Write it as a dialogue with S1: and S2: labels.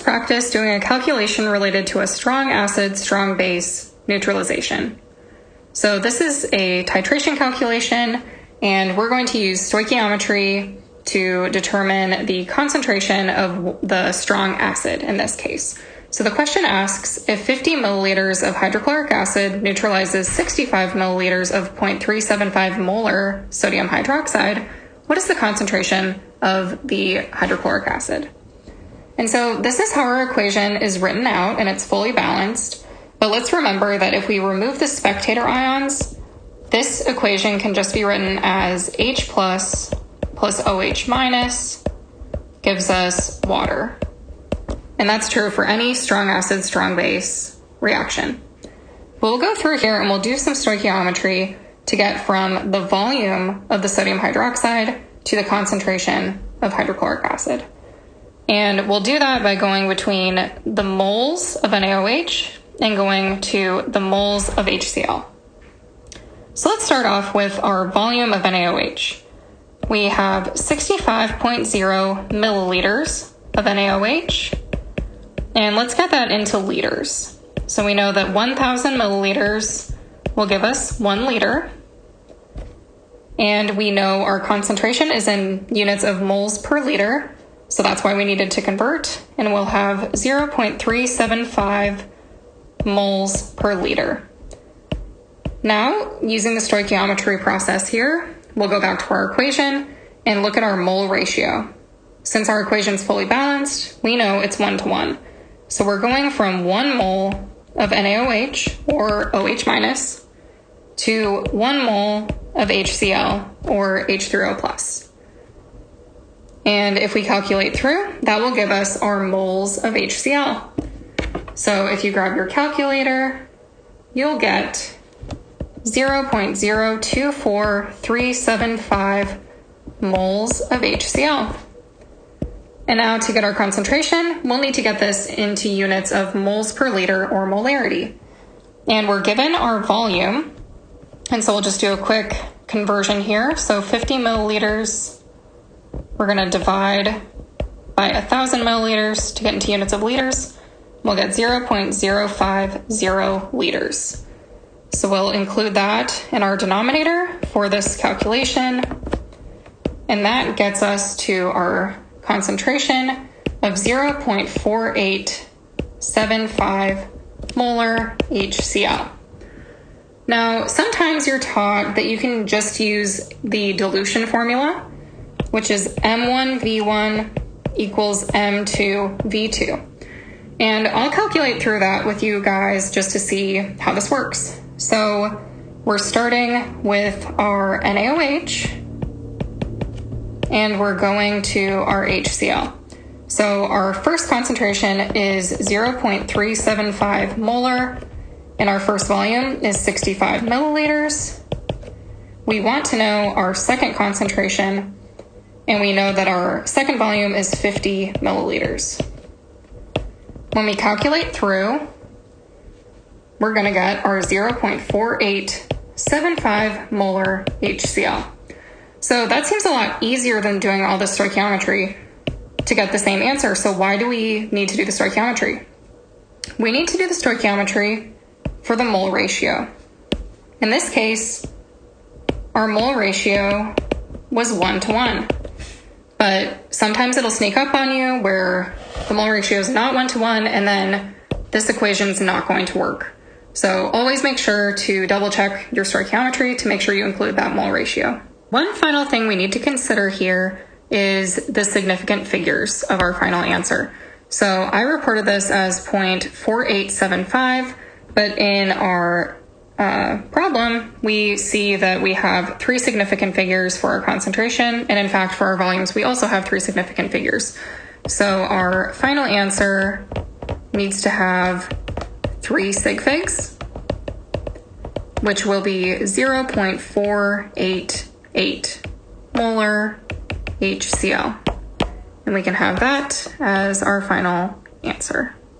S1: practice doing a calculation related to a strong acid, strong base neutralization. So this is a titration calculation, and we're going to use stoichiometry to determine the concentration of the strong acid in this case. So the question asks, if 50 milliliters of hydrochloric acid neutralizes 65 milliliters of 0.375 molar sodium hydroxide, what is the concentration of the hydrochloric acid? And so this is how our equation is written out, and it's fully balanced. But let's remember that if we remove the spectator ions, this equation can just be written as H plus OH minus gives us water. And that's true for any strong acid, strong base reaction. We'll go through here and we'll do some stoichiometry to get from the volume of the sodium hydroxide to the concentration of hydrochloric acid. And we'll do that by going between the moles of NaOH and going to the moles of HCl. So let's start off with our volume of NaOH. We have 65.0 milliliters of NaOH, and let's get that into liters. So we know that 1,000 milliliters will give us 1 liter, and we know our concentration is in units of moles per liter, so that's why we needed to convert, and we'll have 0.375 moles per liter. Now, using the stoichiometry process here, we'll go back to our equation and look at our mole ratio. Since our equation is fully balanced, we know it's 1:1. So we're going from 1 mole of NaOH, or OH minus, to 1 mole of HCl, or H3O plus. And if we calculate through, that will give us our moles of HCl. So if you grab your calculator, you'll get 0.024375 moles of HCl. And now to get our concentration, we'll need to get this into units of moles per liter, or molarity. And we're given our volume, and so we'll just do a quick conversion here. So 50 milliliters, we're going to divide by 1,000 milliliters to get into units of liters. We'll get 0.050 liters. So we'll include that in our denominator for this calculation, and that gets us to our concentration of 0.4875 molar HCl. Now, sometimes you're taught that you can just use the dilution formula, which is M1V1 equals M2V2. And I'll calculate through that with you guys just to see how this works. So we're starting with our NaOH, and we're going to our HCl. So our first concentration is 0.375 molar, and our first volume is 65 milliliters. We want to know our second concentration, and we know that our second volume is 50 milliliters. When we calculate through, we're going to get our 0.4875 molar HCl. So that seems a lot easier than doing all this stoichiometry to get the same answer. So why do we need to do the stoichiometry? We need to do the stoichiometry for the mole ratio. In this case, our mole ratio was 1:1. But sometimes it'll sneak up on you where the mole ratio is not 1:1, and then this equation is not going to work. So always make sure to double check your stoichiometry to make sure you include that mole ratio. One final thing we need to consider here is the significant figures of our final answer. So I reported this as 0.4875, but in our problem, we see that we have 3 significant figures for our concentration, and in fact for our volumes we also have 3 significant figures. So our final answer needs to have 3 sig figs, which will be 0.488 molar HCl, and we can have that as our final answer.